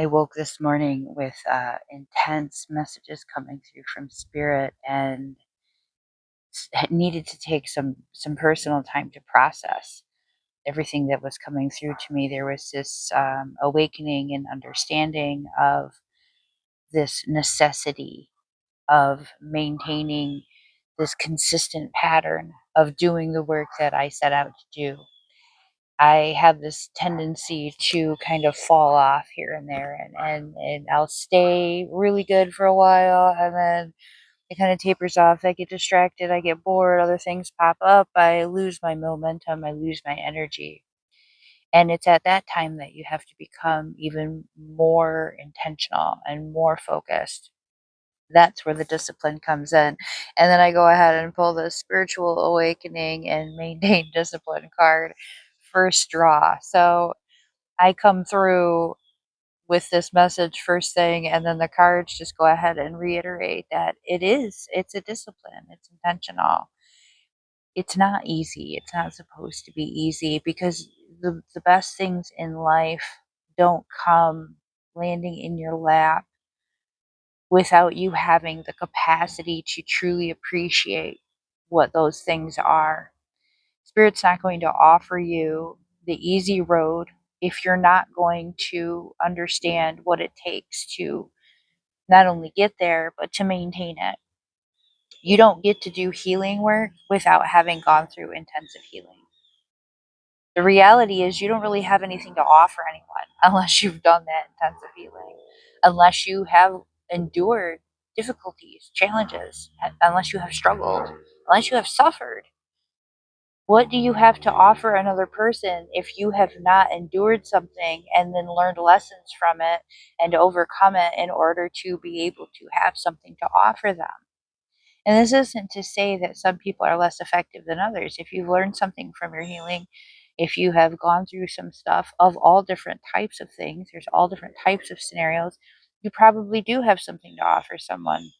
I woke this morning with intense messages coming through from spirit, and needed to take some personal time to process everything that was coming through to me. There was this awakening and understanding of this necessity of maintaining this consistent pattern of doing the work that I set out to do. I have this tendency to kind of fall off here and there, and I'll stay really good for a while, and then it kind of tapers off. I get distracted, I get bored, other things pop up, I lose my momentum, I lose my energy. And it's at that time that you have to become even more intentional and more focused. That's where the discipline comes in. And then I go ahead and pull the spiritual awakening and maintain discipline card first draw. So I come through with this message first thing, and then the cards just go ahead and reiterate that it's a discipline, it's intentional. It's not easy. It's not supposed to be easy, because the best things in life don't come landing in your lap without you having the capacity to truly appreciate what those things are. Spirit's not going to offer you the easy road if you're not going to understand what it takes to not only get there, but to maintain it. You don't get to do healing work without having gone through intensive healing. The reality is, you don't really have anything to offer anyone unless you've done that intensive healing, unless you have endured difficulties, challenges, unless you have struggled, unless you have suffered. What do you have to offer another person if you have not endured something and then learned lessons from it and overcome it in order to be able to have something to offer them? And this isn't to say that some people are less effective than others. If you've learned something from your healing, if you have gone through some stuff of all different types of things, there's all different types of scenarios, you probably do have something to offer someone.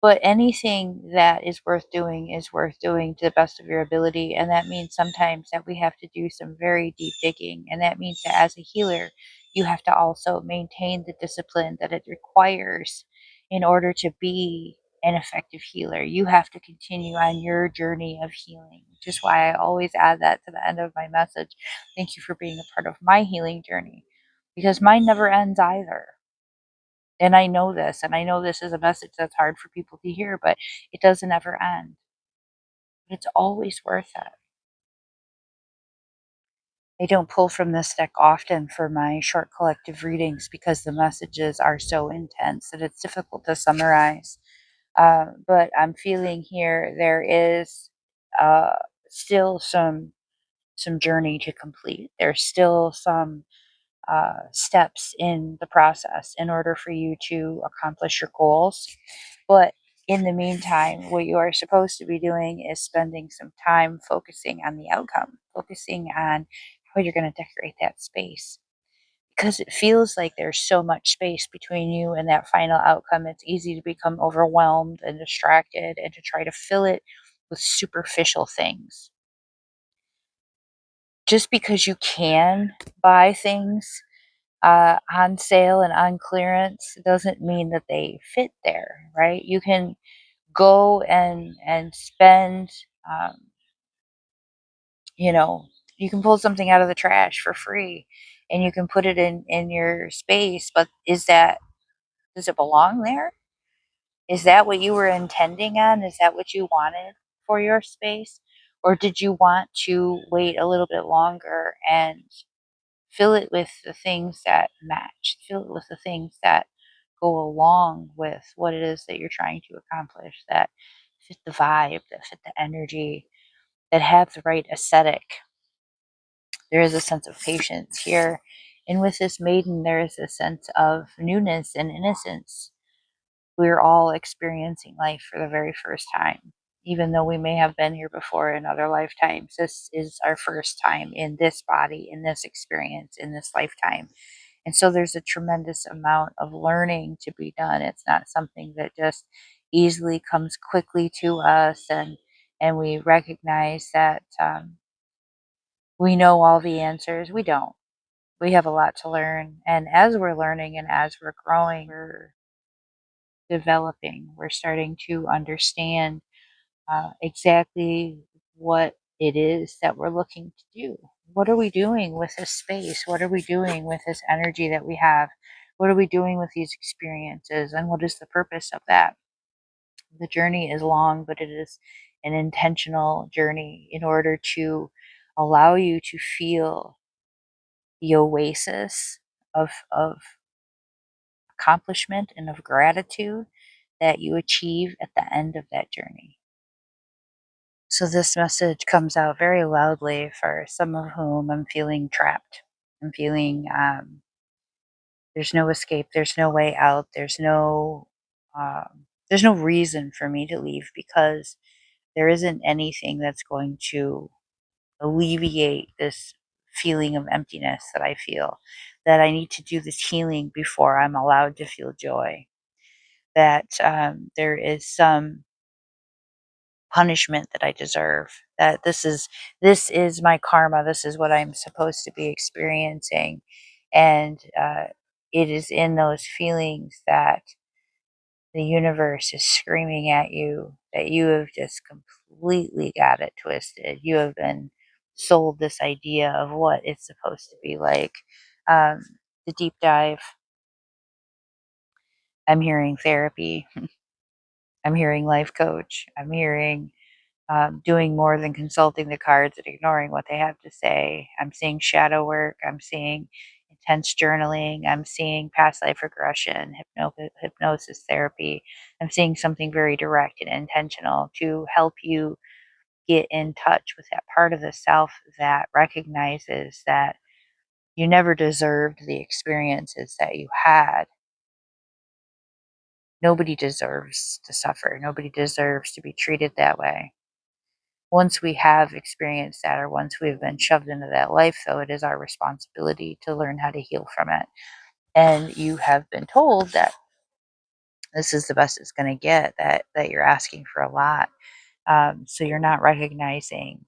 But anything that is worth doing to the best of your ability, and that means sometimes that we have to do some very deep digging, and that means that as a healer, you have to also maintain the discipline that it requires in order to be an effective healer. You have to continue on your journey of healing, which is why I always add that to the end of my message. Thank you for being a part of my healing journey, because mine never ends either. And I know this, and I know this is a message that's hard for people to hear, but it doesn't ever end. But it's always worth it. I don't pull from this deck often for my short collective readings because the messages are so intense that it's difficult to summarize. But I'm feeling here there is uh, still some journey to complete. There's still some steps in the process in order for you to accomplish your goals. But in the meantime, what you are supposed to be doing is spending some time focusing on the outcome, focusing on how you're going to decorate that space. Because it feels like there's so much space between you and that final outcome, it's easy to become overwhelmed and distracted and to try to fill it with superficial things. Just because you can buy things on sale and on clearance doesn't mean that they fit there, right? You can go and spend, um, you know, you can pull something out of the trash for free, and you can put it in your space. But does it belong there? Is that what you were intending on? Is that what you wanted for your space? Or did you want to wait a little bit longer and fill it with the things that match, fill it with the things that go along with what it is that you're trying to accomplish, that fit the vibe, that fit the energy, that have the right aesthetic? There is a sense of patience here. And with this maiden, there is a sense of newness and innocence. We're all experiencing life for the very first time. Even though we may have been here before in other lifetimes, this is our first time in this body, in this experience, in this lifetime. And so there's a tremendous amount of learning to be done. It's not something that just easily comes quickly to us, and we recognize that we know all the answers. We don't. We have a lot to learn. And as we're learning and as we're growing, we're developing, we're starting to understand exactly what it is that we're looking to do. What are we doing with this space? What are we doing with this energy that we have? What are we doing with these experiences? And what is the purpose of that? The journey is long, but it is an intentional journey in order to allow you to feel the oasis of accomplishment and of gratitude that you achieve at the end of that journey. So, this message comes out very loudly for some of whom I'm feeling trapped. I'm feeling there's no escape, there's no way out, there's no reason for me to leave because there isn't anything that's going to alleviate this feeling of emptiness that I feel. That I need to do this healing before I'm allowed to feel joy. That there is some punishment that I deserve. That this is my karma. This is what I'm supposed to be experiencing, and it is in those feelings that the universe is screaming at you that you have just completely got it twisted. You have been sold this idea of what it's supposed to be like. Um, the deep dive. I'm hearing therapy. I'm hearing life coach. I'm hearing doing more than consulting the cards and ignoring what they have to say. I'm seeing shadow work. I'm seeing intense journaling. I'm seeing past life regression, hypnosis therapy. I'm seeing something very direct and intentional to help you get in touch with that part of the self that recognizes that you never deserved the experiences that you had. Nobody deserves to suffer. Nobody deserves to be treated that way. Once we have experienced that or once we've been shoved into that life, though, it is our responsibility to learn how to heal from it. And you have been told that this is the best it's going to get, that you're asking for a lot. So you're not recognizing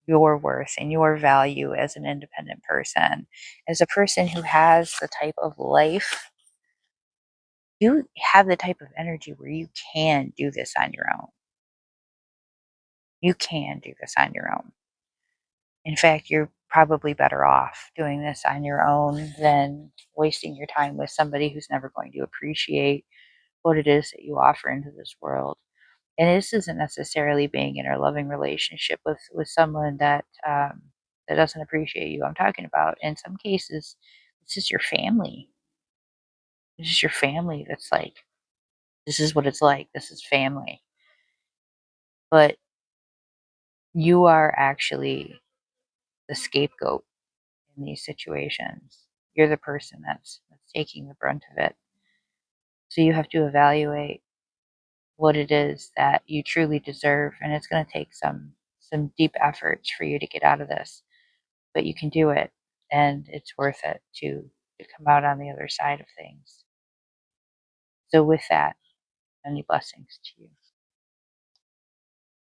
your worth and your value as an independent person, as a person who has the type of life. You have the type of energy where you can do this on your own. You can do this on your own. In fact, you're probably better off doing this on your own than wasting your time with somebody who's never going to appreciate what it is that you offer into this world. And this isn't necessarily being in a loving relationship with someone that doesn't appreciate you. I'm talking about in some cases, this is your family. This is your family that's like, this is what it's like. This is family. But you are actually the scapegoat in these situations. You're the person that's taking the brunt of it. So you have to evaluate what it is that you truly deserve, and it's going to take some deep efforts for you to get out of this, but you can do it, and it's worth it to come out on the other side of things. So with that, many blessings to you.